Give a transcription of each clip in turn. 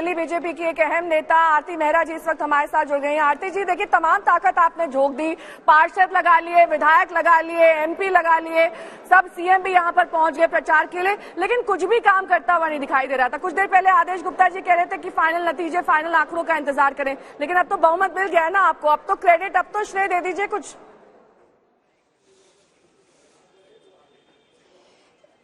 Delhi BJP की एक अहम नेता आरती मेहरा जी इस वक्त हमारे साथ जुड़ गई हैं। आरती जी, देखिए तमाम ताकत आपने झोंक दी, पार्षद लगा लिए, विधायक लगा लिए, एमपी लगा लिए, सब सीएम भी यहाँ पर पहुंच गए प्रचार के लिए, लेकिन कुछ भी काम करता हुआ नहीं दिखाई दे रहा था। कुछ देर पहले आदेश गुप्ता जी कह रहे थे कि फाइनल नतीजे, फाइनल आंकड़ों का इंतजार करें, लेकिन अब तो बहुमत मिल गया है ना आपको, अब तो क्रेडिट, अब तो श्रेय दे दीजिए कुछ।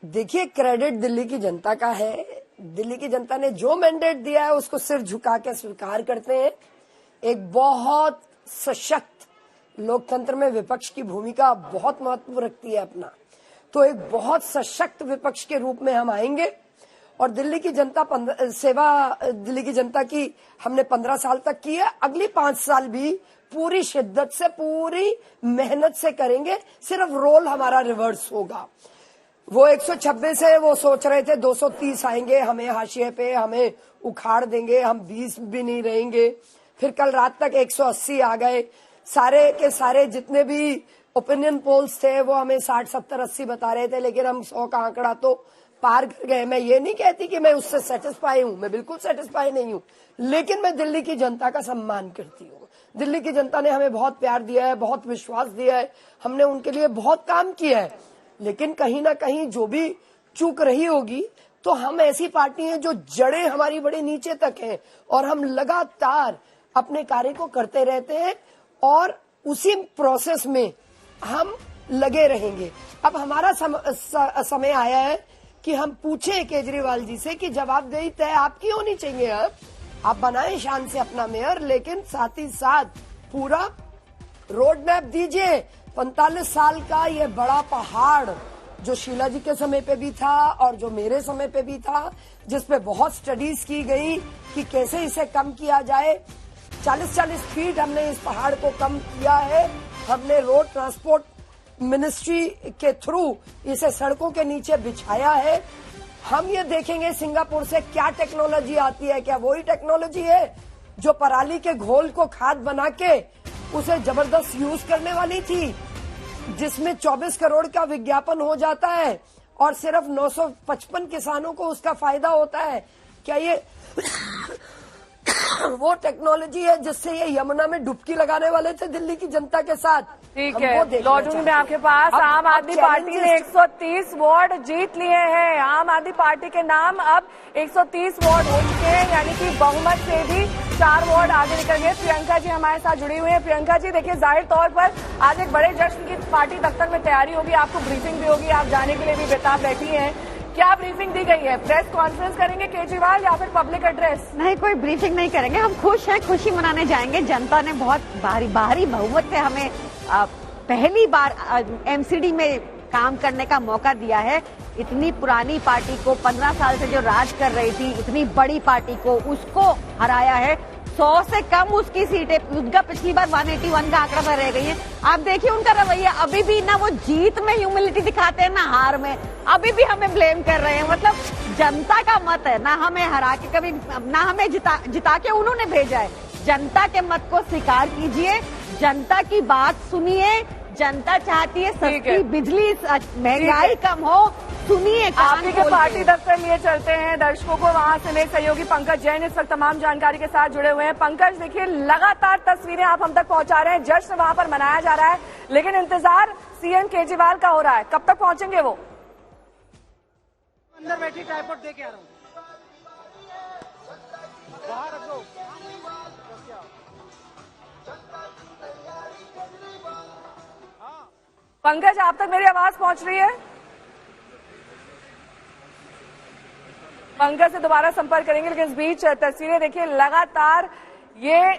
देखिए, क्रेडिट दिल्ली की जनता का है। दिल्ली की जनता ने जो मैंडेट दिया है उसको सिर झुका के स्वीकार करते हैं। एक बहुत सशक्त लोकतंत्र में विपक्ष की भूमिका बहुत महत्व रखती है अपना, तो एक बहुत सशक्त विपक्ष के रूप में हम आएंगे और दिल्ली की जनता दिल्ली की जनता की हमने 15 साल तक की है, अगली 5 साल भी पूरी शिद्दत से, पूरी मेहनत से करेंगे। सिर्फ रोल हमारा रिवर्स होगा। वो 126 है, वो सोच रहे थे 230 आएंगे, हमें हाशिए पे, हमें उखाड़ देंगे, हम 20 भी नहीं रहेंगे। फिर कल रात तक 180 आ गए। सारे के सारे जितने भी ओपिनियन पोल्स थे वो हमें 60, 70, 80 बता रहे थे, लेकिन हम 100 का आंकड़ा तो पार कर गए। मैं ये नहीं कहती कि मैं उससे सेटिस्फाई हूं, मैं बिल्कुल सेटिस्फाई नहीं हूं, लेकिन मैं दिल्ली की जनता का सम्मान करती हूँ। दिल्ली की जनता ने हमें बहुत प्यार दिया है, बहुत विश्वास दिया है, हमने उनके लिए बहुत काम किया है, लेकिन कहीं ना कहीं जो भी चूक रही होगी, तो हम ऐसी पार्टी हैं जो जड़ें हमारी बड़े नीचे तक हैं और हम लगातार अपने कार्य को करते रहते हैं और उसी प्रोसेस में हम लगे रहेंगे। अब हमारा समय आया है कि हम पूछें केजरीवाल जी से कि जवाबदेही तय आपकी होनी चाहिए। आप बनाएं शान से अपना मेयर, लेकिन साथ ही साथ पूरा रोड मैप दीजिए। 45 साल का ये बड़ा पहाड़ जो शीला जी के समय पे भी था और जो मेरे समय पे भी था, जिसपे बहुत स्टडीज की गई कि कैसे इसे कम किया जाए। 40-40 फीट हमने इस पहाड़ को कम किया है। हमने रोड ट्रांसपोर्ट मिनिस्ट्री के थ्रू इसे सड़कों के नीचे बिछाया है। हम ये देखेंगे सिंगापुर से क्या टेक्नोलॉजी आती है, क्या वही टेक्नोलॉजी है जो पराली के घोल को खाद बना के उसे जबरदस्त यूज करने वाली थी, जिसमें 24 करोड़ का विज्ञापन हो जाता है और सिर्फ 955 किसानों को उसका फायदा होता है। क्या ये वो टेक्नोलॉजी है जिससे ये यमुना में डुबकी लगाने वाले थे दिल्ली की जनता के साथ? ठीक है, लौटूंगी मैं आपके पास। आम आदमी पार्टी ने 130 वार्ड जीत लिए हैं। आम आदमी पार्टी के नाम अब 130 वार्ड हो चुके हैं, यानी कि बहुमत से भी 4 वार्ड आगे निकल गए। प्रियंका जी हमारे साथ जुड़ी हुई हैं। प्रियंका जी, देखिए जाहिर तौर पर आज एक बड़े जश्न की पार्टी दफ्तर में तैयारी होगी, आपको ब्रीफिंग भी होगी, आप जाने के लिए भी बेताब बैठी हैं। क्या ब्रीफिंग दी गई है? प्रेस कॉन्फ्रेंस करेंगे केजरीवाल या फिर पब्लिक एड्रेस? नहीं, कोई ब्रीफिंग नहीं करेंगे। हम खुश हैं, खुशी मनाने जाएंगे। जनता ने बहुत भारी बहुमत से हमें पहली बार एमसीडी में काम करने का मौका दिया है। इतनी पुरानी पार्टी को, 15 साल से जो राज कर रही थी, इतनी बड़ी पार्टी को, उसको हराया है। 100 से कम उसकी सीटें, उनका पिछली बार 181 का आंकड़ा पर रह गई है। आप देखिए उनका रवैया, अभी भी ना वो जीत में ह्यूमिलिटी दिखाते हैं ना हार में, अभी भी हमें ब्लेम कर रहे हैं। मतलब जनता का मत है, ना हमें हरा के कभी, ना हमें जिता के उन्होंने भेजा है। जनता के मत को स्वीकार कीजिए, जनता की बात सुनिए। जनता चाहती है सस्ती बिजली, महंगाई कम हो, सुनिए। आपके के पार्टी दफ्तर लिए चलते हैं दर्शकों को, वहां से मेरे सहयोगी पंकज जैन इस वक्त तमाम जानकारी के साथ जुड़े हुए हैं। पंकज, देखिए लगातार तस्वीरें आप हम तक पहुंचा रहे हैं, जश्न वहां पर मनाया जा रहा है, लेकिन इंतजार सीएम केजरीवाल का हो रहा है। कब तक पहुंचेंगे वो? अंदर बैठी टाइपॉड दे के आ रहा हूँ, बाहर रख दो। पंकज, आप तक मेरी आवाज पहुंच रही है? पंकज से दोबारा संपर्क करेंगे, लेकिन इस बीच तस्वीरें देखिए, लगातार ये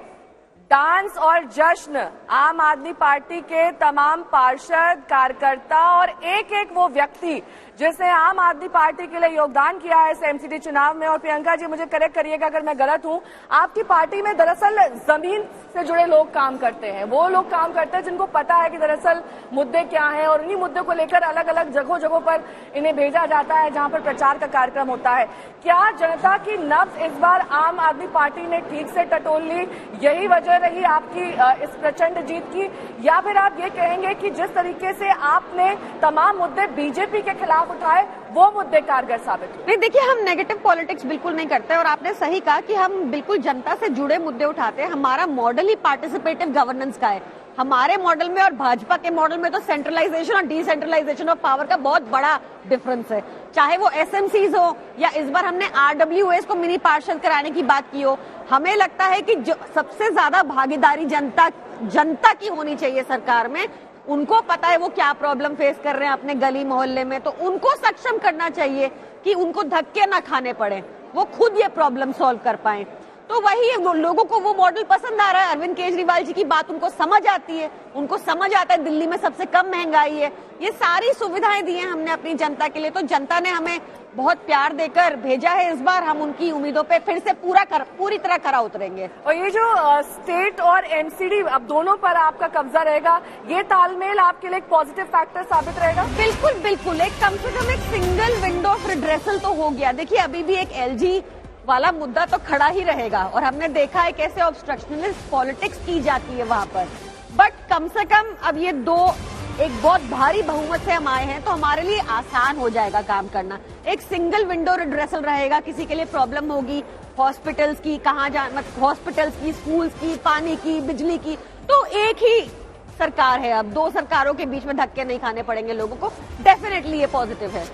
डांस और जश्न आम आदमी पार्टी के तमाम पार्षद, कार्यकर्ता और एक वो व्यक्ति जिसने आम आदमी पार्टी के लिए योगदान किया है इस एमसीडी चुनाव में। और प्रियंका जी, मुझे करेक्ट करिएगा अगर मैं गलत हूं, आपकी पार्टी में दरअसल जमीन से जुड़े लोग काम करते हैं, वो लोग काम करते हैं जिनको पता है कि दरअसल मुद्दे क्या हैं, और उन्हीं मुद्दों को लेकर अलग अलग जगहों पर इन्हें भेजा जाता है जहां पर प्रचार का कार्यक्रम होता है। क्या जनता की नब्ज इस बार आम आदमी पार्टी ने ठीक से टटोल ली, यही वजह रही आपकी इस प्रचंड जीत की? या फिर आप ये कहेंगे कि जिस तरीके से आपने तमाम मुद्दे बीजेपी के खिलाफ आप उठाए वो मुद्दे कारगर साबित हुए। नहीं, देखिए, हम नेगेटिव पॉलिटिक्स बिल्कुल नहीं करते और आपने सही कहा कि हम बिल्कुल जनता से जुड़े मुद्दे उठाते हैं। हमारा मॉडल ही पार्टिसिपेटिव गवर्नेंस का है। हमारे मॉडल में और भाजपा के मॉडल में तो सेंट्रलाइजेशन और डिसेंट्रलाइजेशन ऑफ पावर का बहुत बड़ा डिफरेंस है। चाहे वो एसएमसीज हो या इस बार हमने आरडब्ल्यूएस को मिनी पार्षद कराने की बात की हो, हमें लगता है कि जो सबसे ज्यादा भागीदारी जनता की होनी चाहिए सरकार में। उनको पता है वो क्या प्रॉब्लम फेस कर रहे हैं अपने गली मोहल्ले में, तो उनको सक्षम करना चाहिए कि उनको धक्के ना खाने पड़े, वो खुद ये प्रॉब्लम सॉल्व कर पाए। तो वही लोगों को वो मॉडल पसंद आ रहा है। अरविंद केजरीवाल जी की बात उनको समझ आती है, उनको समझ आता है दिल्ली में सबसे कम महंगाई है। ये सारी सुविधाएं दी हैं हमने अपनी जनता के लिए, तो जनता ने हमें बहुत प्यार देकर भेजा है। इस बार हम उनकी उम्मीदों पे फिर से पूरी तरह खरा उतरेंगे। और ये जो स्टेट और एमसीडी अब दोनों पर आपका कब्जा रहेगा, ये तालमेल आपके लिए एक पॉजिटिव फैक्टर साबित रहेगा? बिल्कुल बिल्कुल, एक कम से कम एक सिंगल विंडो ऑफ रिड्रेसल तो हो गया। देखिए, अभी भी एक एलजी वाला मुद्दा तो खड़ा ही रहेगा और हमने देखा है कैसे ऑब्स्ट्रक्शनलिस्ट पॉलिटिक्स की जाती है वहां पर। बट कम से कम अब ये एक बहुत भारी बहुमत से हम आए हैं, तो हमारे लिए आसान हो जाएगा काम करना। एक सिंगल विंडो रिड्रेसल रहेगा। किसी के लिए प्रॉब्लम होगी हॉस्पिटल्स की, हॉस्पिटल्स की, स्कूल्स की, पानी की, बिजली की, तो एक ही सरकार है। अब दो सरकारों के बीच में धक्के नहीं खाने पड़ेंगे लोगों को। डेफिनेटली ये पॉजिटिव है।